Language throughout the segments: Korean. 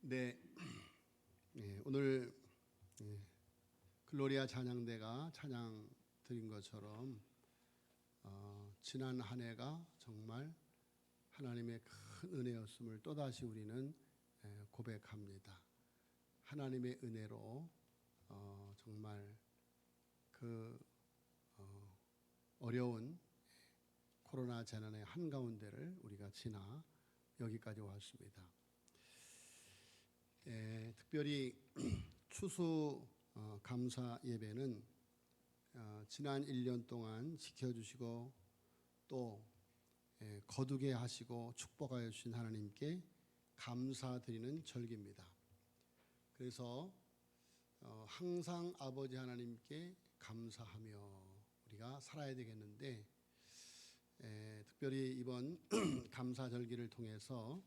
네, 오늘 글로리아 찬양대가 찬양 드린 것처럼 지난 한 해가 정말 하나님의 큰 은혜였음을 또다시 우리는 고백합니다. 하나님의 은혜로 정말 그 어려운 코로나 재난의 한가운데를 우리가 지나 여기까지 왔습니다. 특별히 추수 감사 예배는 지난 1년 동안 지켜주시고 또 거두게 하시고 축복하여 주신 하나님께 감사드리는 절기입니다. 그래서 항상 아버지 하나님께 감사하며 우리가 살아야 되겠는데, 특별히 이번 감사 절기를 통해서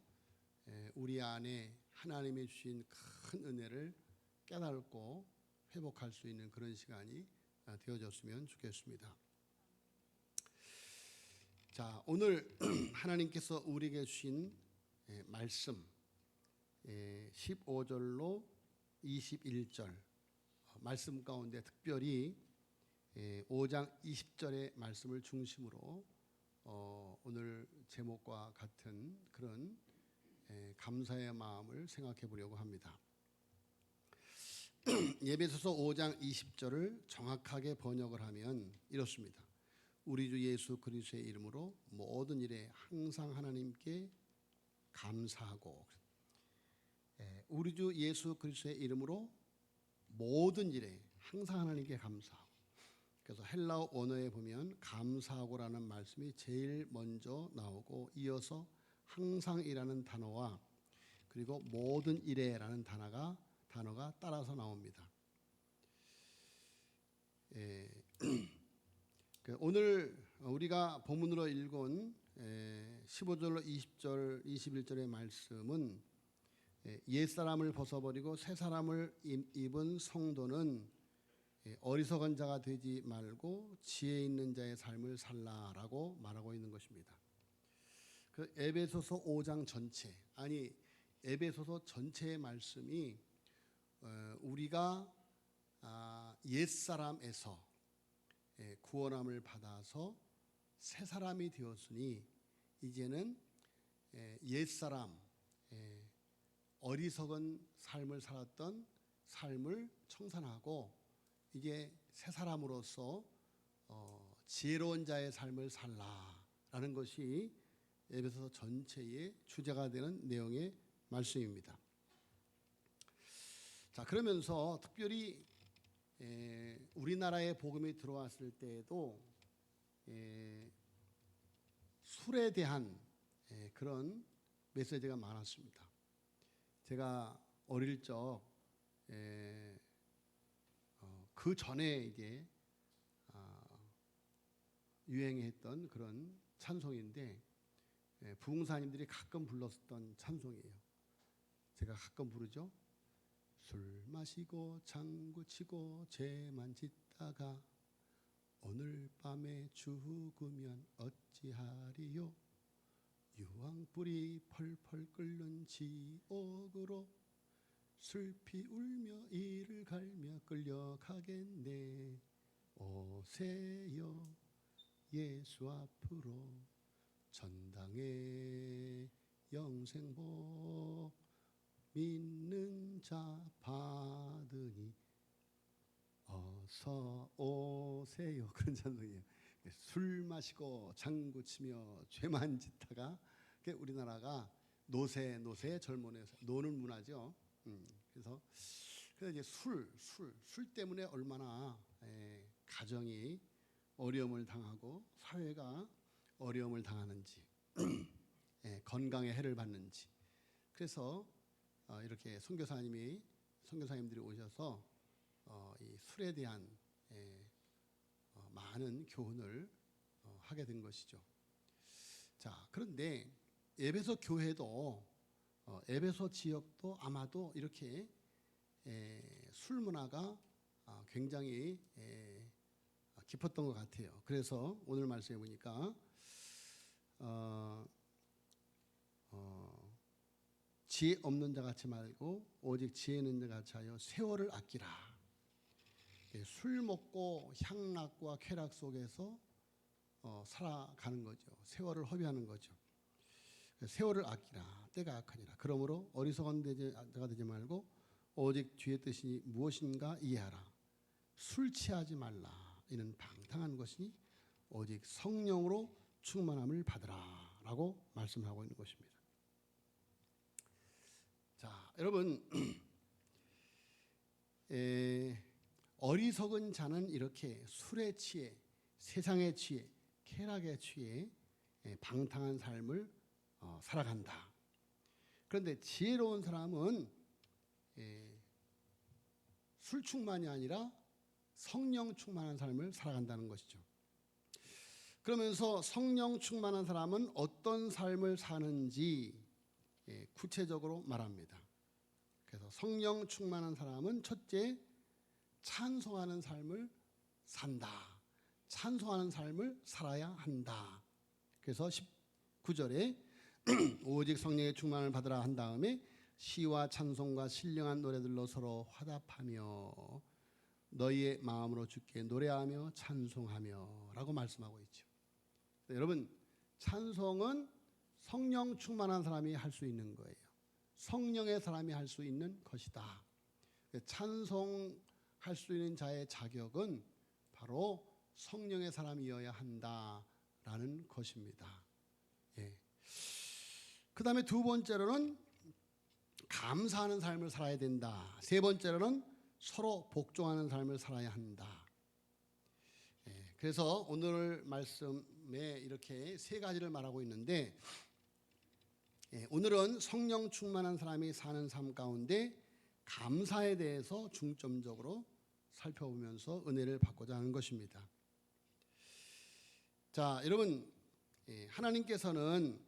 우리 안에 하나님이 주신 큰 은혜를 깨닫고 회복할 수 있는 그런 시간이 되어졌으면 좋겠습니다. 자, 오늘 하나님께서 우리에게 주신 말씀 15절로 21절 말씀 가운데 특별히 5장 20절의 말씀을 중심으로 오늘 제목과 같은 그런 감사의 마음을 생각해 보려고 합니다. 에베소서 5장 20절을 정확하게 번역을 하면 이렇습니다. 우리 주 예수 그리스도의 이름으로 모든 일에 항상 하나님께 감사하고, 우리 주 예수 그리스도의 이름으로 모든 일에 항상 하나님께 감사하고. 그래서 헬라어 원어에 보면 감사하고라는 말씀이 제일 먼저 나오고 이어서 항상이라는 단어와 그리고 모든 일에라는 단어가 따라서 나옵니다. 오늘 우리가 본문으로 읽은 15절로 20절, 21절의 말씀은 옛사람을 벗어버리고 새사람을 입은 성도는 어리석은 자가 되지 말고 지혜 있는 자의 삶을 살라라고 말하고 있는 것입니다. 그 에베소서 5장 전체, 아니 에베소서 전체의 말씀이 우리가 옛사람에서 구원함을 받아서 새 사람이 되었으니 이제는 옛사람, 어리석은 삶을 살았던 삶을 청산하고 이게 새 사람으로서 지혜로운 자의 삶을 살라라는 것이 에베소서 전체의 주제가 되는 내용의 말씀입니다. 자, 그러면서 특별히 우리나라에 복음이 들어왔을 때에도 술에 대한 그런 메시지가 많았습니다. 제가 어릴 적 그 전에 이게 유행했던 그런 찬송인데 부흥사님들이 가끔 불렀던 찬송이에요. 제가 가끔 부르죠. 술 마시고 장구 치고 죄만 짓다가 오늘 밤에 죽으면 어찌하리요. 유황불이 펄펄 끓는 지옥으로 슬피 울며 이를 갈며 끌려가겠네. 오세요 예수 앞으로 전당의 영생복 믿는 자 받으니 어서 오세요. 그런 찬송이에요. 술 마시고 장구 치며 죄만 짓다가 우리나라가 노세 젊은이에서 노는 문화죠. 그래서 이제 술 때문에 얼마나 가정이 어려움을 당하고 사회가 어려움을 당하는지 건강에 해를 받는지. 그래서 이렇게 선교사님들이 오셔서 이 술에 대한 많은 교훈을 하게 된 것이죠. 자, 그런데 에베소 교회도 에베소 지역도 아마도 이렇게 술 문화가 굉장히 깊었던 것 같아요. 그래서 오늘 말씀해 보니까 지혜 없는 자 같이 말고 오직 지혜 있는 자 같이 하여 세월을 아끼라. 술 먹고 향락과 쾌락 속에서 살아가는 거죠. 세월을 허비하는 거죠. 세월을 아끼라. 때가 악하니라. 그러므로 어리석은 자가 되지 말고 오직 주의 뜻이 무엇인가 이해하라. 술 취하지 말라. 이는 방탕한 것이니 오직 성령으로 충만함을 받으라. 라고 말씀하고 있는 것입니다. 자, 여러분, 어리석은 자는 이렇게 술에 취해, 세상에 취해, 쾌락에 취해 방탕한 삶을 살아간다. 그런데 지혜로운 사람은 술 충만이 아니라 성령 충만한 삶을 살아간다는 것이죠. 그러면서 성령 충만한 사람은 어떤 삶을 사는지 구체적으로 말합니다. 그래서 성령 충만한 사람은 첫째, 찬송하는 삶을 산다. 찬송하는 삶을 살아야 한다. 그래서 19절에 오직 성령의 충만을 받으라 한 다음에 시와 찬송과 신령한 노래들로 서로 화답하며 너희의 마음으로 주께 노래하며 찬송하며 라고 말씀하고 있죠. 여러분, 찬송은 성령 충만한 사람이 할 수 있는 거예요. 성령의 사람이 할 수 있는 것이다. 찬송할 수 있는 자의 자격은 바로 성령의 사람이어야 한다라는 것입니다. 그 다음에 두 번째로는 감사하는 삶을 살아야 된다. 세 번째로는 서로 복종하는 삶을 살아야 한다. 그래서 오늘 말씀에 이렇게 세 가지를 말하고 있는데, 오늘은 성령 충만한 사람이 사는 삶 가운데 감사에 대해서 중점적으로 살펴보면서 은혜를 받고자 하는 것입니다. 자, 여러분, 하나님께서는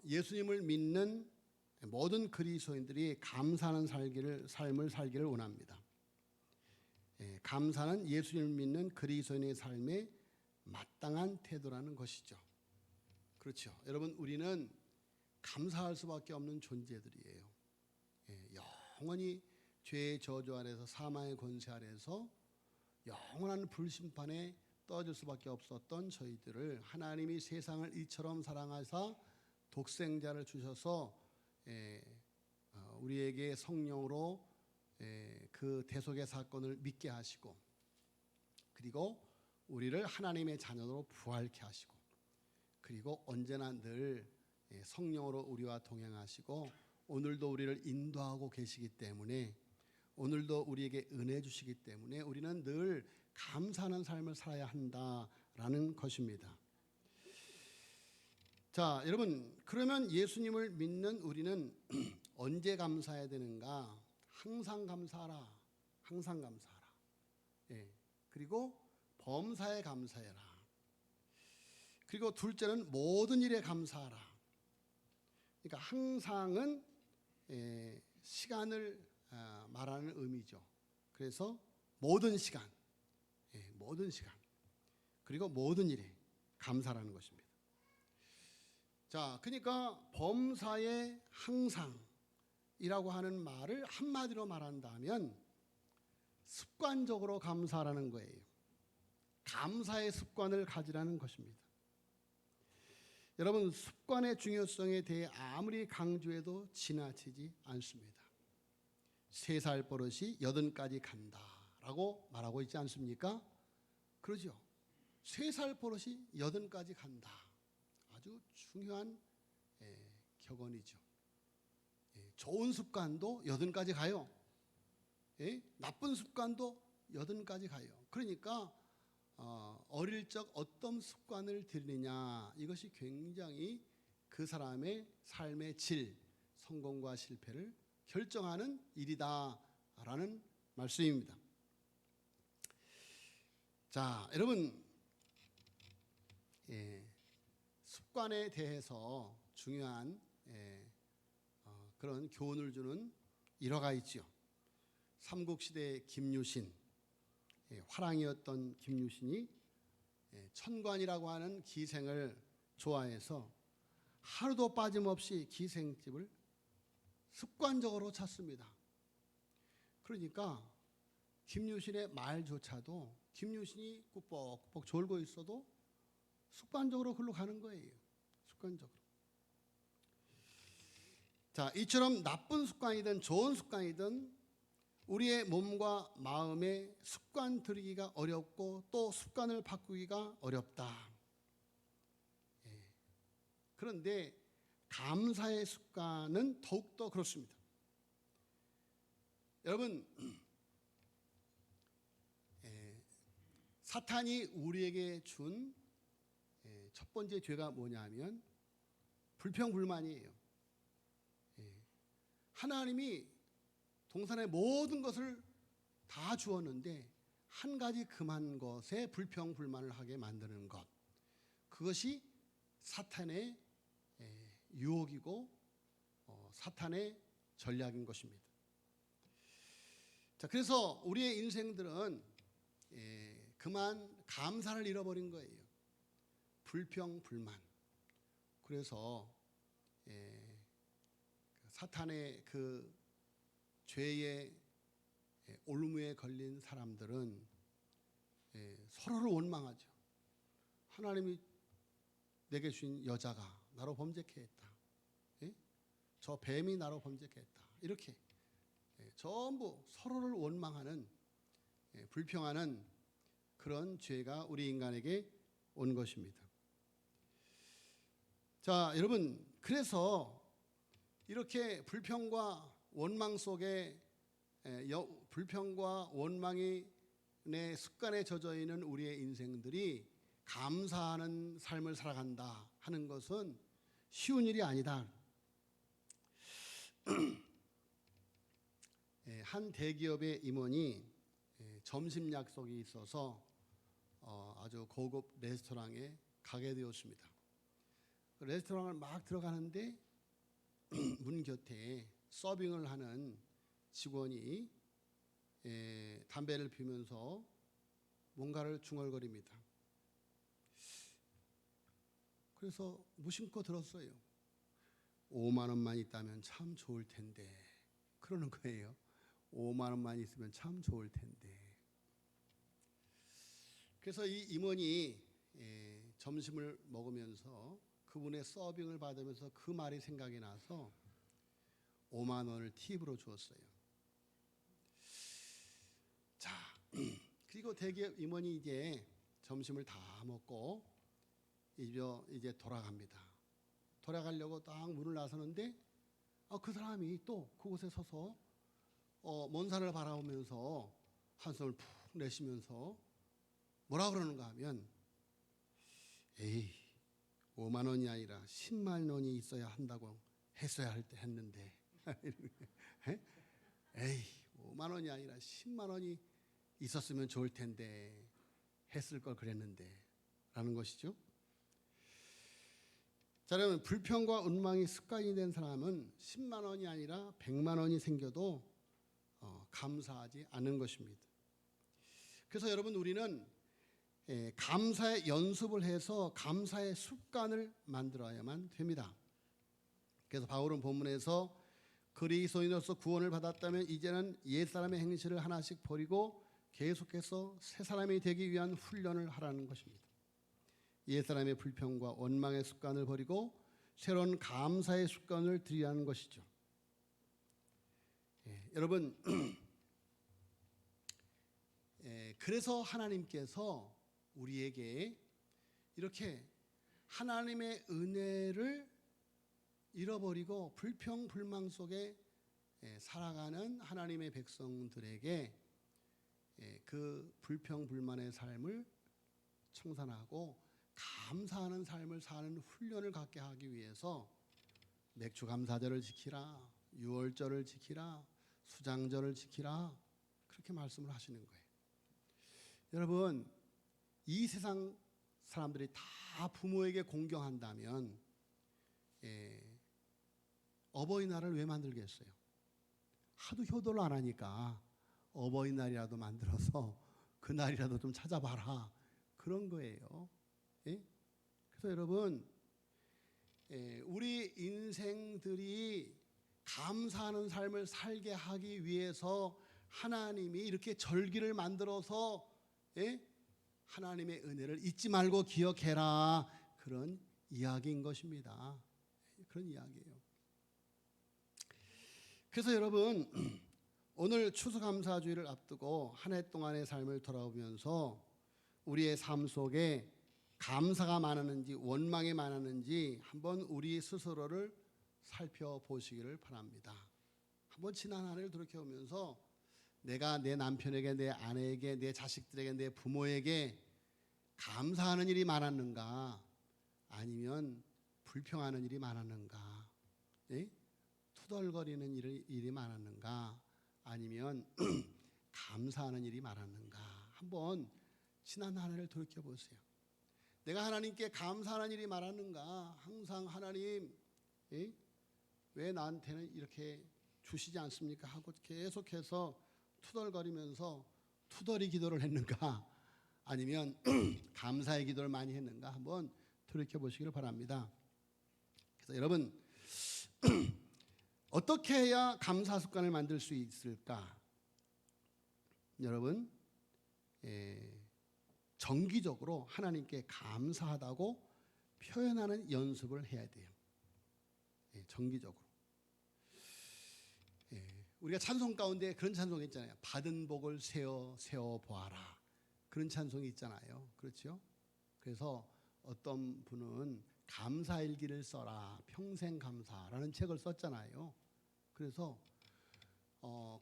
예수님을 믿는 모든 그리스도인들이 감사하는 삶을 살기를 원합니다. 감사는 예수님을 믿는 그리스도인의 삶의 마땅한 태도라는 것이죠. 그렇죠. 여러분, 우리는 감사할 수밖에 없는 존재들이에요. 영원히 죄의 저주 아래서 사망의 권세 아래서 영원한 불심판에 떠질 수밖에 없었던 저희들을 하나님이 세상을 이처럼 사랑하사 독생자를 주셔서 우리에게 성령으로 그 대속의 사건을 믿게 하시고, 그리고 우리를 하나님의 자녀로 부활케 하시고, 그리고 언제나 늘 성령으로 우리와 동행하시고 오늘도 우리를 인도하고 계시기 때문에, 오늘도 우리에게 은혜 주시기 때문에 우리는 늘 감사하는 삶을 살아야 한다라는 것입니다. 자, 여러분, 그러면 예수님을 믿는 우리는 언제 감사해야 되는가? 항상 감사하라. 항상 감사하라. 그리고 범사에 감사해라. 그리고 둘째는 모든 일에 감사하라. 그러니까 항상은 시간을 말하는 의미죠. 그래서 모든 시간, 모든 시간, 그리고 모든 일에 감사라는 것입니다. 자, 그러니까 범사에 항상이라고 하는 말을 한마디로 말한다면 습관적으로 감사라는 거예요. 감사의 습관을 가지라는 것입니다. 여러분, 습관의 중요성에 대해 아무리 강조해도 지나치지 않습니다. 3살 버릇이 80까지 간다라고 말하고 있지 않습니까? 그러죠. 3살 버릇이 80까지 간다. 아주 중요한 격언이죠. 좋은 습관도 80까지 가요. 나쁜 습관도 80까지 가요. 그러니까 어릴 적 어떤 습관을 들이느냐, 이것이 굉장히 그 사람의 삶의 질, 성공과 실패를 결정하는 일이다라는 말씀입니다. 자, 여러분, 습관에 대해서 중요한 그런 교훈을 주는 일화가 있죠. 삼국시대의 김유신, 화랑이었던 김유신이 천관이라고 하는 기생을 좋아해서 하루도 빠짐없이 기생집을 습관적으로 찾습니다. 그러니까 김유신의 말조차도 김유신이 꾸벅꾸벅 졸고 있어도 습관적으로 글로 가는 거예요. 습관적으로. 자, 이처럼 나쁜 습관이든 좋은 습관이든 우리의 몸과 마음에 습관 들이기가 어렵고 또 습관을 바꾸기가 어렵다. 그런데 감사의 습관은 더욱더 그렇습니다. 여러분, 사탄이 우리에게 준 첫 번째 죄가 뭐냐면 불평불만이에요. 하나님이 동산의 모든 것을 다 주었는데 한 가지 금한 것에 불평불만을 하게 만드는 것, 그것이 사탄의 유혹이고 사탄의 전략인 것입니다. 자, 그래서 우리의 인생들은 그만 감사를 잃어버린 거예요. 불평불만. 그래서 사탄의 그 죄의 올무에 걸린 사람들은 서로를 원망하죠. 하나님이 내게 주신 여자가 나로 범죄케 했다. 저 뱀이 나로 범죄케 했다. 이렇게 전부 서로를 원망하는, 불평하는 그런 죄가 우리 인간에게 온 것입니다. 자, 여러분, 그래서 이렇게 불평과 원망 속에 불평과 원망이 내 습관에 젖어 있는 우리의 인생들이 감사하는 삶을 살아간다 하는 것은 쉬운 일이 아니다. 한 대기업의 임원이 점심 약속이 있어서 아주 고급 레스토랑에 가게 되었습니다. 그 레스토랑을 막 들어가는데 문 곁에 서빙을 하는 직원이 담배를 피우면서 뭔가를 중얼거립니다. 그래서 무심코 들었어요. 5만 원만 있다면 참 좋을 텐데, 그러는 거예요. 5만 원만 있으면 참 좋을 텐데. 그래서 이 임원이 점심을 먹으면서 그분의 서빙을 받으면서 그 말이 생각이 나서 5만 원을 팁으로 주었어요. 자, 그리고 대기업 임원이 이제 점심을 다 먹고 이제 돌아갑니다. 돌아가려고 딱 문을 나서는데 그 사람이 또 그곳에 서서 먼 산을 바라보면서 한숨을 푹 내쉬면서 뭐라 그러는가 하면, 에이, 5만 원이 아니라 10만 원이 있어야 한다고 했어야 할 때 했는데 에이, 5만 원이 아니라 10만 원이 있었으면 좋을 텐데 했을 걸 그랬는데 라는 것이죠. 자, 여러분, 불평과 원망이 습관이 된 사람은 10만 원이 아니라 100만 원이 생겨도 감사하지 않는 것입니다. 그래서 여러분, 우리는 감사의 연습을 해서 감사의 습관을 만들어야만 됩니다. 그래서 바울은 본문에서 그리스도인으로서 구원을 받았다면 이제는 옛사람의 행실을 하나씩 버리고 계속해서 새 사람이 되기 위한 훈련을 하라는 것입니다. 옛사람의 불평과 원망의 습관을 버리고 새로운 감사의 습관을 들이라는 것이죠. 여러분, 그래서 하나님께서 우리에게 이렇게 하나님의 은혜를 잃어버리고 불평 불망 속에 살아가는 하나님의 백성들에게 그 불평 불만의 삶을 청산하고 감사하는 삶을 사는 훈련을 갖게 하기 위해서 맥주 감사절을 지키라, 유월절을 지키라, 수장절을 지키라, 그렇게 말씀을 하시는 거예요. 여러분, 이 세상 사람들이 다 부모에게 공경한다면 어버이날을 왜 만들겠어요? 하도 효도를 안 하니까 어버이날이라도 만들어서 그날이라도 좀 찾아봐라, 그런 거예요. 그래서 여러분, 우리 인생들이 감사하는 삶을 살게 하기 위해서 하나님이 이렇게 절기를 만들어서 하나님의 은혜를 잊지 말고 기억해라, 그런 이야기인 것입니다. 그런 이야기예요. 그래서 여러분, 오늘 추수감사주의를 앞두고 한 해 동안의 삶을 돌아보면서 우리의 삶 속에 감사가 많았는지 원망이 많았는지 한번 우리 스스로를 살펴보시기를 바랍니다. 한번 지난 한 해를 돌이켜보면서 내가 내 남편에게, 내 아내에게, 내 자식들에게, 내 부모에게 감사하는 일이 많았는가, 아니면 불평하는 일이 많았는가, 투덜거리는 일이 많았는가, 아니면 감사하는 일이 많았는가, 한번 지난 한 해를 돌이켜보세요. 내가 하나님께 감사하는 일이 많았는가, 항상 하나님 왜 나한테는 이렇게 주시지 않습니까 하고 계속해서 투덜거리면서 투덜이 기도를 했는가, 아니면 감사의 기도를 많이 했는가, 한번 돌이켜보시기를 바랍니다. 그래서 여러분, 어떻게 해야 감사 습관을 만들 수 있을까? 여러분, 정기적으로 하나님께 감사하다고 표현하는 연습을 해야 돼요. 정기적으로. 우리가 찬송 가운데 그런 찬송이 있잖아요. 받은 복을 세어 보아라, 그런 찬송이 있잖아요. 그렇죠? 그래서 어떤 분은 감사일기를 써라, 평생 감사라는 책을 썼잖아요. 그래서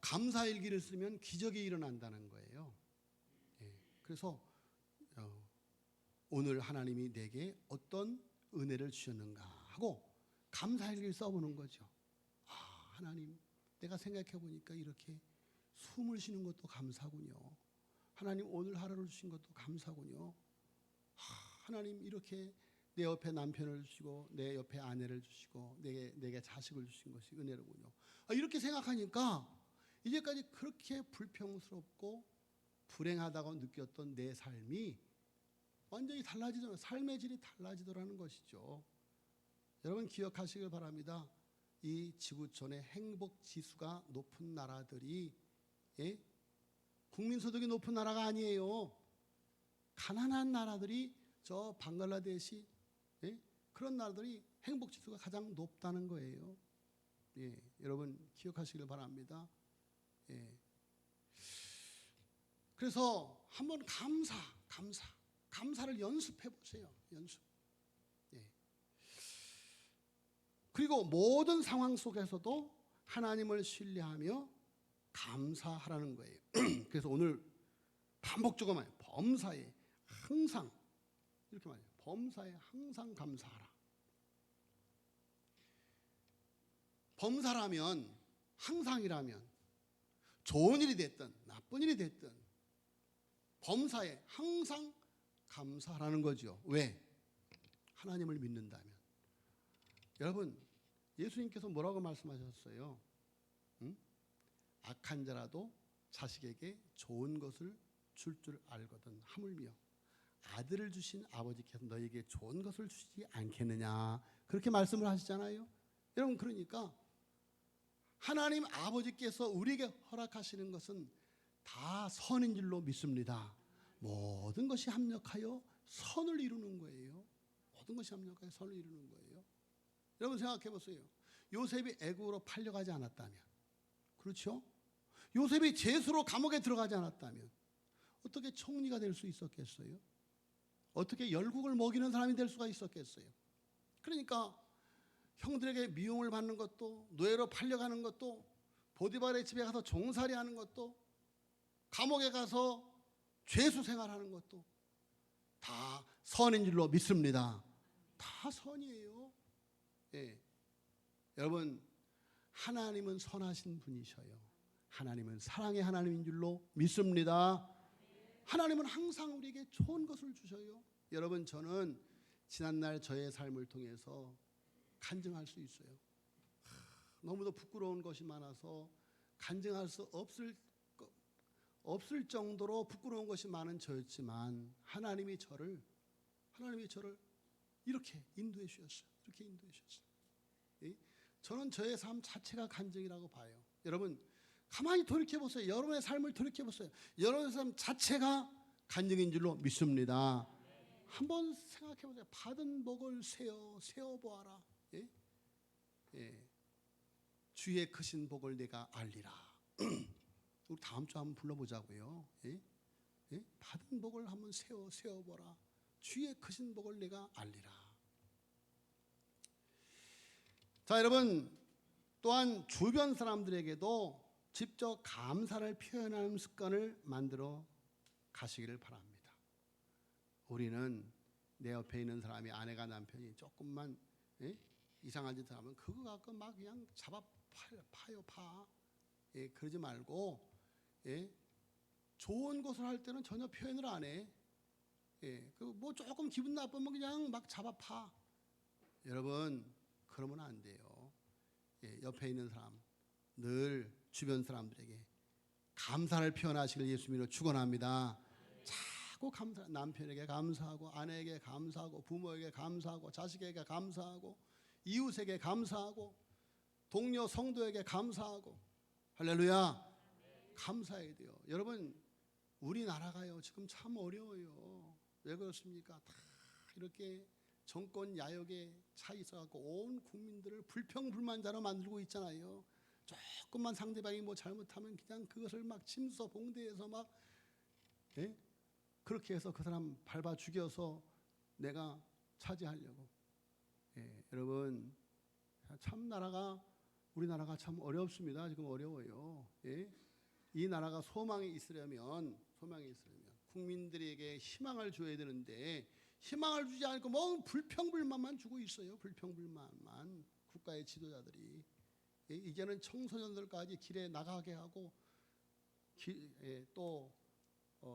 감사일기를 쓰면 기적이 일어난다는 거예요. 그래서 오늘 하나님이 내게 어떤 은혜를 주셨는가 하고 감사일기를 써보는 거죠. 아, 하나님, 내가 생각해 보니까 이렇게 숨을 쉬는 것도 감사군요. 하나님, 오늘 하루를 주신 것도 감사군요. 하나님, 이렇게 내 옆에 남편을 주시고 내 옆에 아내를 주시고 내게 자식을 주신 것이 은혜로군요. 이렇게 생각하니까 이제까지 그렇게 불평스럽고 불행하다고 느꼈던 내 삶이 완전히 달라지더라, 삶의 질이 달라지더라는 것이죠. 여러분, 기억하시길 바랍니다. 이 지구촌의 행복 지수가 높은 나라들이 국민소득이 높은 나라가 아니에요. 가난한 나라들이, 저 방글라데시, 그런 나라들이 행복 지수가 가장 높다는 거예요. 여러분, 기억하시길 바랍니다. 그래서 한번 감사를 연습해 보세요. 연습. 그리고 모든 상황 속에서도 하나님을 신뢰하며 감사하라는 거예요. 그래서 오늘 반복적으로 말해요. 범사에 항상, 이렇게 말해요. 범사에 항상 감사하라. 범사라면, 항상이라면, 좋은 일이 됐든 나쁜 일이 됐든 범사에 항상 감사하라는 거죠. 왜? 하나님을 믿는다면. 여러분, 예수님께서 뭐라고 말씀하셨어요? 악한 자라도 자식에게 좋은 것을 줄 알거든 하물며 아들을 주신 아버지께서 너에게 좋은 것을 주시지 않겠느냐, 그렇게 말씀을 하시잖아요. 여러분, 그러니까 하나님 아버지께서 우리에게 허락하시는 것은 다 선인 줄로 믿습니다. 모든 것이 합력하여 선을 이루는 거예요. 모든 것이 합력하여 선을 이루는 거예요. 여러분, 생각해 보세요. 요셉이 애국으로 팔려가지 않았다면, 그렇죠? 요셉이 죄수로 감옥에 들어가지 않았다면 어떻게 총리가 될 수 있었겠어요? 어떻게 열국을 먹이는 사람이 될 수가 있었겠어요? 그러니까 형들에게 미움을 받는 것도, 노예로 팔려가는 것도, 보디발의 집에 가서 종살이하는 것도, 감옥에 가서 죄수 생활하는 것도 다 선인 줄로 믿습니다. 다 선이에요. 여러분, 하나님은 선하신 분이셔요. 하나님은 사랑의 하나님인 줄로 믿습니다. 하나님은 항상 우리에게 좋은 것을 주셔요. 여러분, 저는 지난날 저의 삶을 통해서 간증할 수 있어요. 너무도 부끄러운 것이 많아서 간증할 수 없을 정도로 부끄러운 것이 많은 저였지만 하나님이 저를 이렇게 인도해 주셨어요. 이렇게 인도해 주셨어요. 저는 저의 삶 자체가 간증이라고 봐요. 여러분 가만히 돌이켜보세요. 여러분의 삶을 돌이켜보세요. 여러분의 삶 자체가 간증인 줄로 믿습니다. 한번 생각해보세요. 받은 복을 세어보아라. 예? 예. 주의 크신 복을 내가 알리라. 우리 다음 주 한번 불러보자고요. 예? 예? 받은 복을 한번 세어보라. 주의 크신 복을 내가 알리라. 자, 여러분 또한 주변 사람들에게도 직접 감사를 표현하는 습관을 만들어 가시기를 바랍니다. 우리는 내 옆에 있는 사람이 아내가 남편이 조금만 이상한 짓을 하면 그거 갖고 막 그냥 잡아 파요. 그러지 말고 좋은 것을 할 때는 전혀 표현을 안 해. 뭐 조금 기분 나쁘면 그냥 막 잡아 파. 여러분 그러면 안 돼요. 옆에 있는 사람 늘 주변 사람들에게 감사를 표현하시길 예수님으로 축원합니다. 자꾸 감사, 남편에게 감사하고 아내에게 감사하고 부모에게 감사하고 자식에게 감사하고 이웃에게 감사하고 동료 성도에게 감사하고 할렐루야. 감사해야 돼요. 여러분 우리나라가요 지금 참 어려워요. 왜 그렇습니까? 다 이렇게 정권 야욕에 차 있어갖고 온 국민들을 불평불만자로 만들고 있잖아요. 조금만 상대방이 뭐 잘못하면 그냥 그것을 막 침소 봉대해서 막 그렇게 해서 그 사람 밟아 죽여서 내가 차지하려고. 여러분 참 우리나라가 참 어렵습니다. 지금 어려워요. 이 나라가 소망이 있으려면 국민들에게 희망을 줘야 되는데 희망을 주지 않고 뭐 불평불만만 주고 있어요. 불평불만만. 국가의 지도자들이 이제는 청소년들까지 길에 나가게 하고 또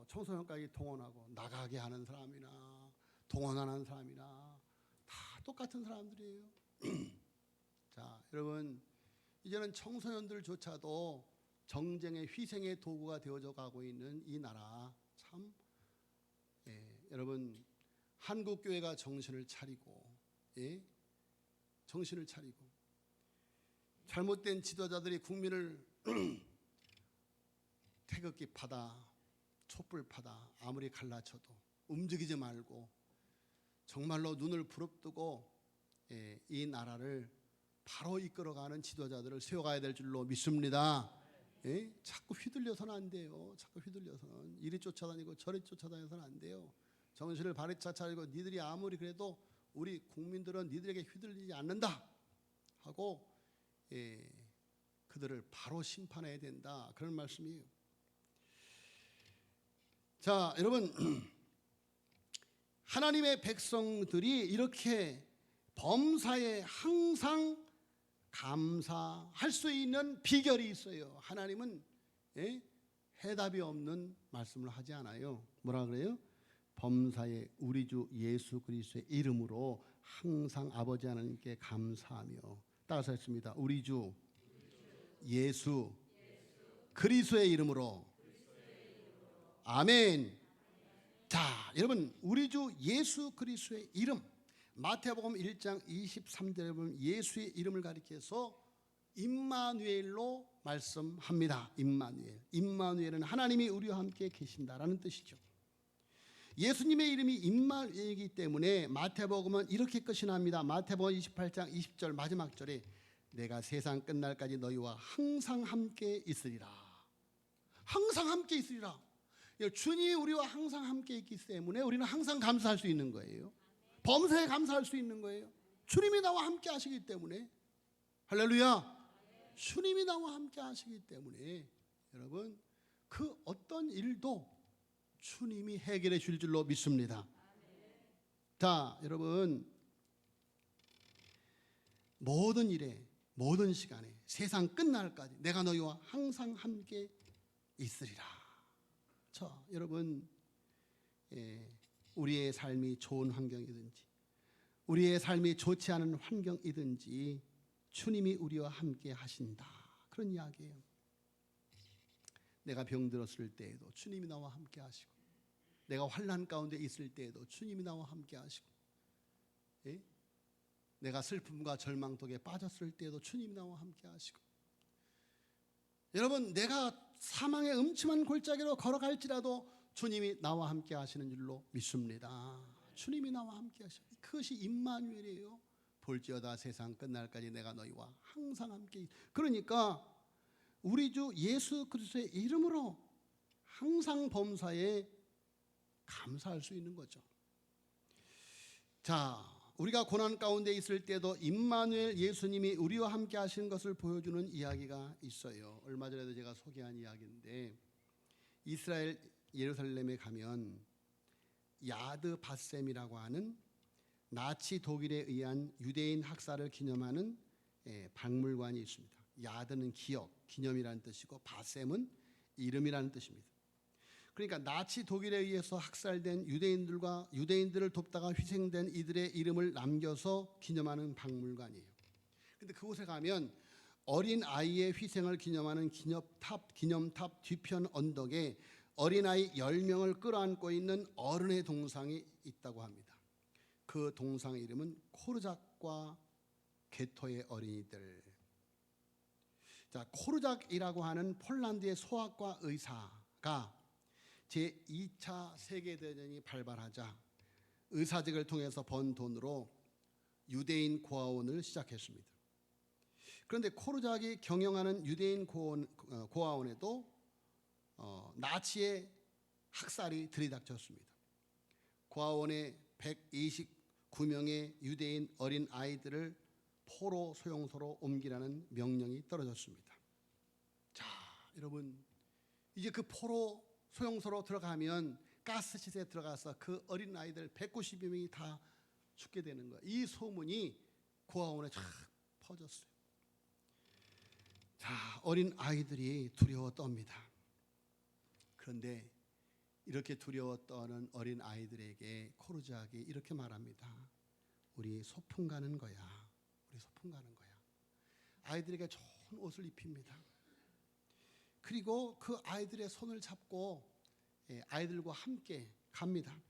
청소년까지 동원하고 나가게 하는 사람이나 동원하는 사람이나 다 똑같은 사람들이에요. 자, 여러분 이제는 청소년들조차도 정쟁의 희생의 도구가 되어져 가고 있는 이 나라 참 여러분 한국 교회가 정신을 차리고 잘못된 지도자들이 국민을 태극기 파다 촛불 파다 아무리 갈라쳐도 움직이지 말고 정말로 눈을 부릅뜨고 이 나라를 바로 이끌어가는 지도자들을 세워가야 될 줄로 믿습니다. 자꾸 휘둘려서는 안 돼요. 자꾸 휘둘려서는 이리 쫓아다니고 저리 쫓아다녀서는 안 돼요. 정신을 바짝 차리고 니들이 아무리 그래도 우리 국민들은 니들에게 휘둘리지 않는다 하고 그들을 바로 심판해야 된다. 그런 말씀이에요. 자, 여러분 하나님의 백성들이 이렇게 범사에 항상 감사할 수 있는 비결이 있어요. 하나님은 해답이 없는 말씀을 하지 않아요. 뭐라 그래요? 범사에 우리 주 예수 그리스도의 이름으로 항상 아버지 하나님께 감사하며 따라서 했습니다. 우리 주 예수 그리스도의 이름으로 아멘. 자, 여러분 우리 주 예수 그리스도의 이름 마태복음 1장 23절에 보면 예수의 이름을 가리켜서 임마누엘로 말씀합니다. 임마누엘은 하나님이 우리와 함께 계신다라는 뜻이죠. 예수님의 이름이 임마누엘이기 때문에 마태복음은 이렇게 끝이 납니다. 마태복음 28장 20절 마지막 절에 내가 세상 끝날까지 너희와 항상 함께 있으리라. 항상 함께 있으리라. 주님이 우리와 항상 함께 있기 때문에 우리는 항상 감사할 수 있는 거예요. 범사에 감사할 수 있는 거예요. 주님이 나와 함께 하시기 때문에. 할렐루야. 주님이 나와 함께 하시기 때문에 여러분 그 어떤 일도 주님이 해결해 줄 줄로 믿습니다. 자, 여러분 모든 일에 모든 시간에 세상 끝날까지 내가 너희와 항상 함께 있으리라. 자, 여러분 우리의 삶이 좋은 환경이든지 우리의 삶이 좋지 않은 환경이든지 주님이 우리와 함께 하신다. 그런 이야기예요. 내가 병들었을 때에도 주님이 나와 함께 하시고 내가 환난 가운데 있을 때에도 주님이 나와 함께 하시고 내가 슬픔과 절망 속에 빠졌을 때에도 주님이 나와 함께 하시고, 여러분 내가 사망의 음침한 골짜기로 걸어갈지라도 주님이 나와 함께 하시는 줄로 믿습니다. 주님이 나와 함께 하시고, 그것이 임마누엘이에요. 볼지어다 세상 끝날까지 내가 너희와 항상 함께. 그러니까 우리 주 예수 그리스도의 이름으로 항상 범사에 감사할 수 있는 거죠. 자, 우리가 고난 가운데 있을 때도 임마누엘 예수님이 우리와 함께 하시는 것을 보여주는 이야기가 있어요. 얼마 전에도 제가 소개한 이야기인데, 이스라엘 예루살렘에 가면 야드 바셈이라고 하는 나치 독일에 의한 유대인 학살을 기념하는 박물관이 있습니다. 야드는 기억, 기념이라는 뜻이고, 바셈은 이름이라는 뜻입니다. 그러니까 나치 독일에 의해서 학살된 유대인들을 돕다가 희생된 이들의 이름을 남겨서 기념하는 박물관이에요. 그런데 그곳에 가면 어린 아이의 희생을 기념하는 기념탑 뒤편 언덕에 어린아이 10명을 끌어안고 있는 어른의 동상이 있다고 합니다. 그 동상의 이름은 코르작과 게토의 어린이들. 자, 코르작이라고 하는 폴란드의 소아과 의사가 제2차 세계대전이 발발하자 의사직을 통해서 번 돈으로 유대인 고아원을 시작했습니다. 그런데 코르작이 경영하는 유대인 고아원에도 나치의 학살이 들이닥쳤습니다. 고아원에 129명의 유대인 어린 아이들을 포로 소용소로 옮기라는 명령이 떨어졌습니다. 자, 여러분, 이제 그 포로 소용소로 들어가면 가스실에 들어가서 그 어린 아이들 190여 명이 다 죽게 되는 거예요. 이 소문이 고아원에 쫙 퍼졌어요. 자, 어린 아이들이 두려워 떱니다. 그런데 이렇게 두려워 떠는 어린 아이들에게 코르작이 이렇게 말합니다. 우리 소풍 가는 거야. 우리 소풍 가는 거야. 아이들에게 좋은 옷을 입힙니다. 그리고 그 아이들의 손을 잡고 아이들과 함께 갑니다.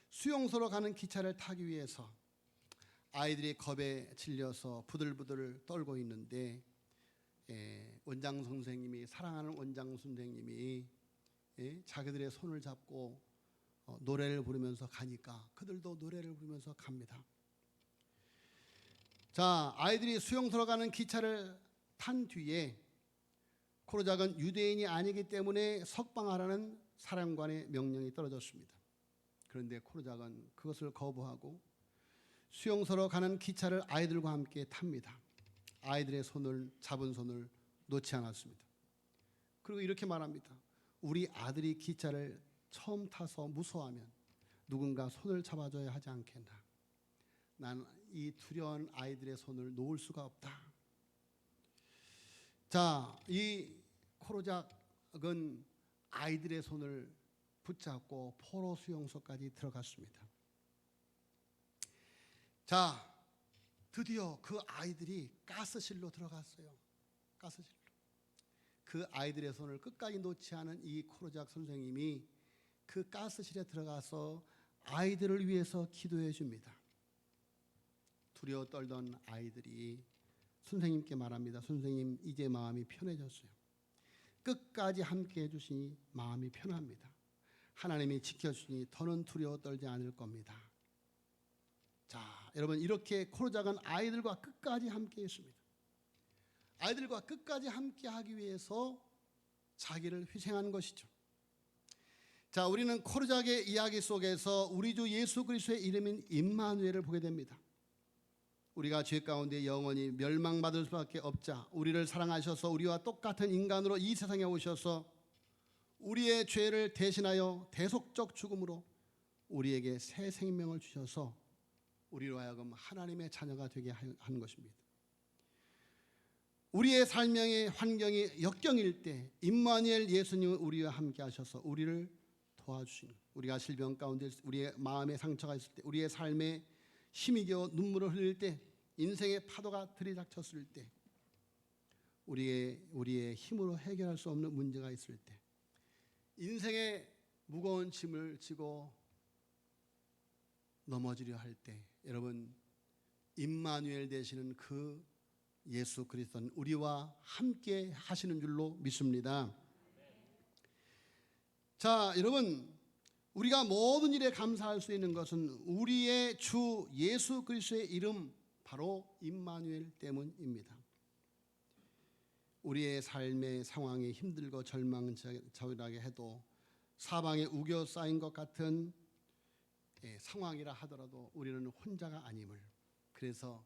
수용소로 가는 기차를 타기 위해서 아이들이 겁에 질려서 부들부들 떨고 있는데, 원장 선생님이, 사랑하는 원장 선생님이 자기들의 손을 잡고 노래를 부르면서 가니까 그들도 노래를 부르면서 갑니다. 자, 아이들이 수용소로 가는 기차를 탄 뒤에 코르작은 유대인이 아니기 때문에 석방하라는 사령관의 명령이 떨어졌습니다. 그런데 코르작은 그것을 거부하고 수용소로 가는 기차를 아이들과 함께 탑니다. 아이들의 잡은 손을 놓지 않았습니다. 그리고 이렇게 말합니다. 우리 아들이 기차를 처음 타서 무서워하면 누군가 손을 잡아줘야 하지 않겠나. 난 이 두려운 아이들의 손을 놓을 수가 없다. 자, 이 코르작은 아이들의 손을 붙잡고 포로 수용소까지 들어갔습니다. 자, 드디어 그 아이들이 가스실로 들어갔어요. 가스실로. 그 아이들의 손을 끝까지 놓지 않은 이 코르작 선생님이 그 가스실에 들어가서 아이들을 위해서 기도해 줍니다. 두려워 떨던 아이들이 선생님께 말합니다. 선생님, 이제 마음이 편해졌어요. 끝까지 함께 해주시니 마음이 편합니다. 하나님이 지켜주시니 더는 두려워 떨지 않을 겁니다. 자, 여러분, 이렇게 코르작은 아이들과 끝까지 함께 했습니다. 아이들과 끝까지 함께 하기 위해서 자기를 희생한 것이죠. 자, 우리는 코르작의 이야기 속에서 우리 주 예수 그리스도의 이름인 임마누엘을 보게 됩니다. 우리가 죄 가운데 영원히 멸망받을 수밖에 없자 우리를 사랑하셔서 우리와 똑같은 인간으로 이 세상에 오셔서 우리의 죄를 대신하여 대속적 죽음으로 우리에게 새 생명을 주셔서 우리로 하여금 하나님의 자녀가 되게 한 것입니다. 우리의 삶의 환경이 역경일 때 임마누엘 예수님은 우리와 함께 하셔서 우리를 도와주시는, 우리가 질병 가운데 우리의 마음에 상처가 있을 때, 우리의 삶에 힘이 겨워 눈물을 흘릴 때, 인생의 파도가 들이닥쳤을 때, 우리의 힘으로 해결할 수 없는 문제가 있을 때, 인생의 무거운 짐을 지고 넘어지려 할 때, 여러분, 임마누엘 되시는 그 예수 그리스도는 우리와 함께 하시는 줄로 믿습니다. 자, 여러분, 우리가 모든 일에 감사할 수 있는 것은 우리의 주 예수 그리스도의 이름 바로 임마누엘 때문입니다. 우리의 삶의 상황이 힘들고 절망적이라게 해도 사방에 우겨 쌓인 것 같은 상황이라 하더라도 우리는 혼자가 아님을, 그래서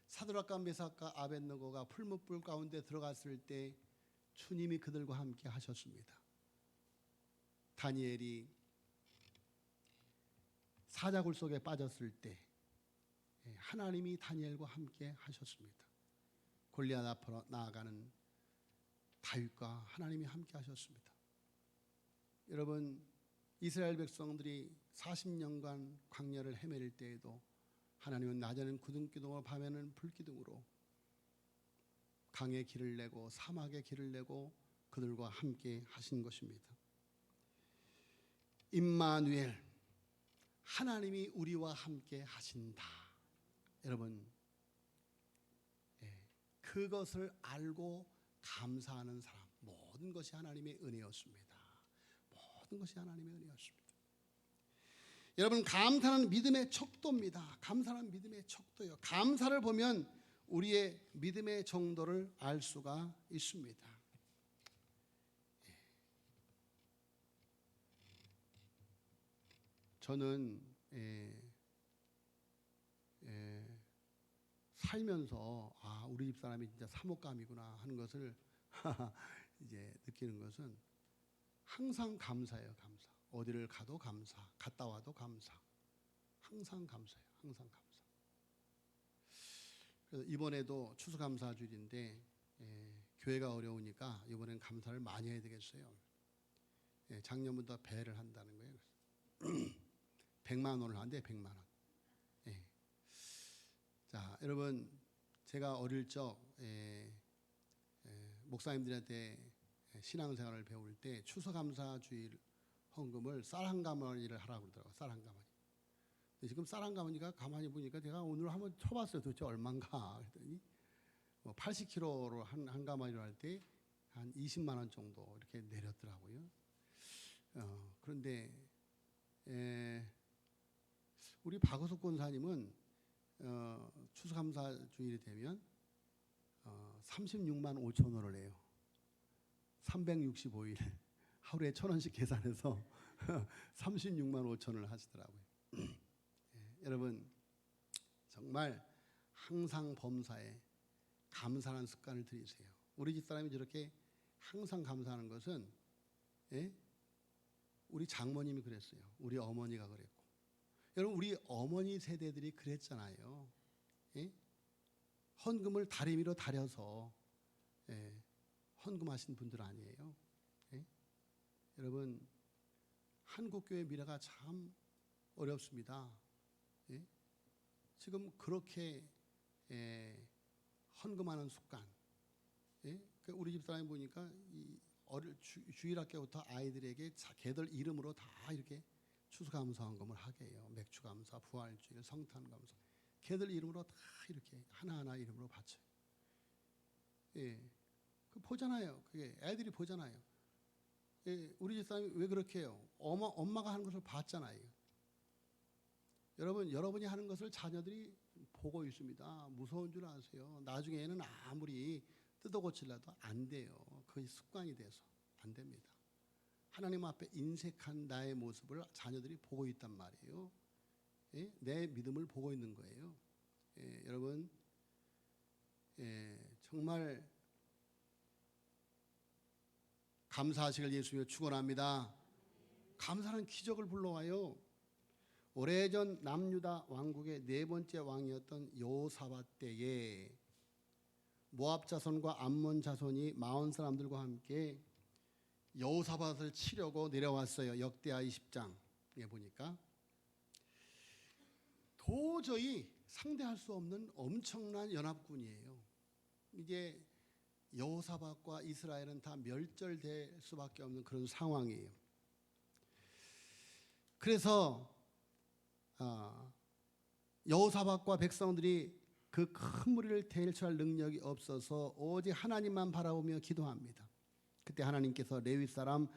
사드락과 메삭과 아벳느고가 풀무불 가운데 들어갔을 때 주님이 그들과 함께 하셨습니다. 다니엘이 사자굴 속에 빠졌을 때 하나님이 다니엘과 함께 하셨습니다. 골리앗 앞으로 나아가는 다윗과 하나님이 함께 하셨습니다. 여러분, 이스라엘 백성들이 40년간 광야를 헤맬 때에도 하나님은 낮에는 구름기둥으로 밤에는 불기둥으로 강의 길을 내고 사막의 길을 내고 그들과 함께 하신 것입니다. 임마누엘, 하나님이 우리와 함께 하신다. 여러분, 그것을 알고 감사하는 사람, 모든 것이 하나님의 은혜였습니다. 모든 것이 하나님의 은혜였습니다. 여러분, 감사는 믿음의 척도입니다. 감사는 믿음의 척도요. 감사를 보면 우리의 믿음의 정도를 알 수가 있습니다. 저는 살면서 우리 집 사람이 진짜 사목감이구나 하는 것을 이제 느끼는 것은 항상 감사예요. 감사. 어디를 가도 감사, 갔다 와도 감사. 항상 감사해요. 항상 감사. 그래서 이번에도 추수감사주일인데 교회가 어려우니까 이번엔 감사를 많이 해야 되겠어요. 작년부터 배를 한다는 거예요. 100만 원을 한대. 100만 원. 자, 여러분, 제가 어릴 적 목사님들한테 신앙생활을 배울 때 추수감사주일 헌금을 쌀 한 가마니를 하라고 그러더라고요. 쌀 한 가마니. 지금 쌀 한 가마니가 가만히 보니까 제가 오늘 한번 쳐봤어요. 도대체 얼마인가 그랬더니 80kg로 한 가마니로 할 때 한 20만 원 정도 이렇게 내렸더라고요. 그런데 우리 박우석 권사님은 추수감사주일이 되면 36만 5천 원을 내요. 365일 하루에 1,000원씩 계산해서 36만 5천을 하시더라고요. 여러분, 정말 항상 범사에 감사하는 습관을 들이세요. 우리 집사람이 저렇게 항상 감사하는 것은 우리 장모님이 그랬어요. 우리 어머니가 그랬고, 여러분, 우리 어머니 세대들이 그랬잖아요. 헌금을 다리 위로 다려서 헌금하신 분들 아니에요. 여러분, 한국교회 미래가 참 어렵습니다. 지금 그렇게 헌금하는 습관. 우리 집사람이 보니까 주일학교부터 아이들에게 걔들 이름으로 다 이렇게 추수감사 헌금을 하게 해요. 맥주감사, 부활주일, 성탄감사. 걔들 이름으로 다 이렇게 하나하나 이름으로 바쳐요. 그 보잖아요. 그게 애들이 보잖아요. 우리 집사람이 왜 그렇게 해요? 엄마가 하는 것을 봤잖아요. 여러분이 하는 것을 자녀들이 보고 있습니다. 무서운 줄 아세요. 나중에는 아무리 뜯어 고치려도 안 돼요. 그게 습관이 돼서 안 됩니다. 하나님 앞에 인색한 나의 모습을 자녀들이 보고 있단 말이에요. 내 믿음을 보고 있는 거예요. 여러분, 정말 감사하시길 예수님을 축원합니다. 감사는 기적을 불러와요. 오래전 남유다 왕국의 네 번째 왕이었던 여호사밧 때에 모압 자손과 암몬 자손이 마온 사람들과 함께 여호사밧을 치려고 내려왔어요. 역대하 20장에 보니까 도저히 상대할 수 없는 엄청난 연합군이에요. 이제 여호사밧과 이스라엘은 다 멸절될 수밖에 없는 그런 상황이에요. 그래서 여호사밧과 백성들이 그 큰 무리를 대처할 능력이 없어서 오직 하나님만 바라보며 기도합니다. 그때 하나님께서 레위 사람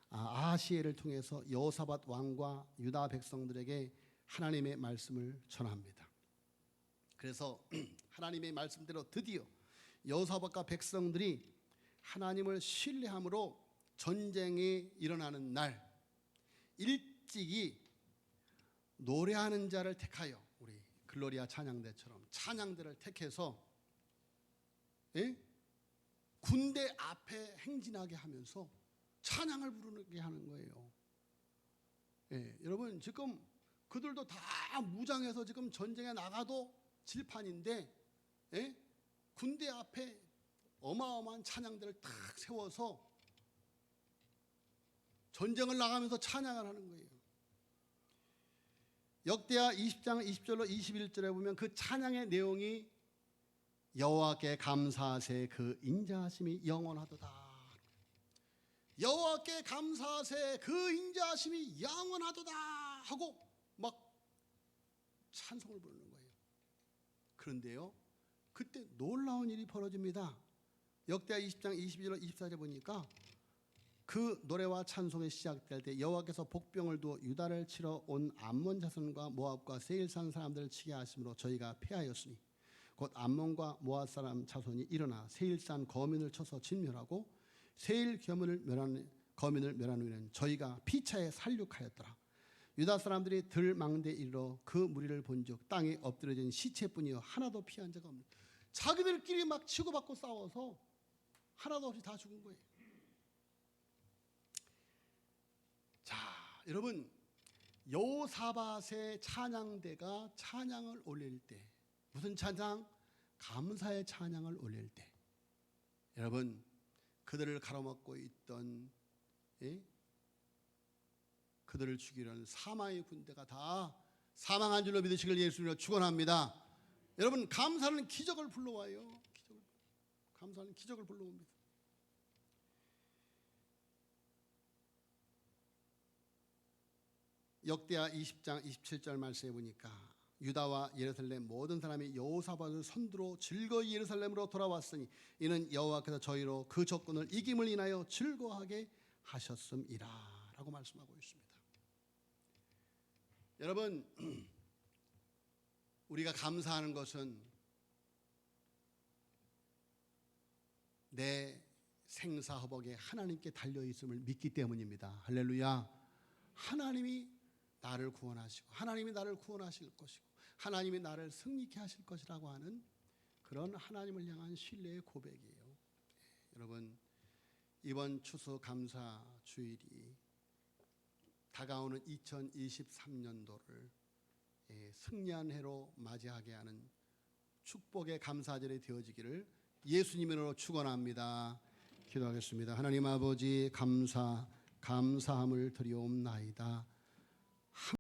아하시엘을 통해서 여호사밧 왕과 유다 백성들에게 하나님의 말씀을 전합니다. 그래서 하나님의 말씀대로 드디어 여호사밧과 백성들이 하나님을 신뢰함으로 전쟁이 일어나는 날 일찍이 노래하는 자를 택하여, 우리 글로리아 찬양대처럼 찬양대를 택해서 군대 앞에 행진하게 하면서 찬양을 부르게 하는 거예요. 여러분, 지금 그들도 다 무장해서 지금 전쟁에 나가도 질판인데 군대 앞에 어마어마한 찬양대를 탁 세워서 전쟁을 나가면서 찬양을 하는 거예요. 역대하 20장 20절로 21절에 보면 그 찬양의 내용이 여호와께 감사하세 그 인자하심이 영원하도다. 여호와께 감사하세 그 인자하심이 영원하도다 하고 막 찬송을 부르는 거예요. 그런데요, 그때 놀라운 일이 벌어집니다. 역대하 20장 22절로 24절에 보니까 그 노래와 찬송이 시작될 때 여호와께서 복병을 두어 유다를 치러 온 암몬 자손과 모압과 세일산 사람들을 치게 하심으로 저희가 패하였으니 곧 암몬과 모압 사람 자손이 일어나 세일산 거민을 쳐서 진멸하고 세일 거민을 멸한 후에는 저희가 피차에 살육하였더라. 유다 사람들이 들망대에 이르러 그 무리를 본즉 땅에 엎드려진 시체뿐이요 하나도 피한 자가 없는. 자기들끼리 막 치고받고 싸워서 하나도 없이 다 죽은 거예요. 자, 여러분, 여호사밧의 찬양대가 찬양을 올릴 때, 무슨 찬양? 감사의 찬양을 올릴 때, 여러분, 그들을 가로막고 있던 그들을 죽이려는 사망의 군대가 다 사망한 줄로 믿으시길 예수님으로 축원합니다. 여러분, 감사는 기적을 불러와요. 감사는 기적을 불러옵니다. 역대하 20장 27절 말씀해 보니까 유다와 예루살렘 모든 사람이 여호사밧을 선두로 즐거이 예루살렘으로 돌아왔으니 이는 여호와께서 저희로 그 적군을 이김을 인하여 즐거워하게 하셨음이라 라고 말씀하고 있습니다. 여러분, 우리가 감사하는 것은 내 생사허복에 하나님께 달려있음을 믿기 때문입니다. 할렐루야. 하나님이 나를 구원하시고 하나님이 나를 구원하실 것이고 하나님이 나를 승리케 하실 것이라고 하는 그런 하나님을 향한 신뢰의 고백이에요. 여러분, 이번 추수감사 주일이 다가오는 2023년도를 승리한 해로 맞이하게 하는 축복의 감사절이 되어지기를 예수님으로 축원합니다. 기도하겠습니다. 하나님 아버지, 감사함을 드리옵나이다.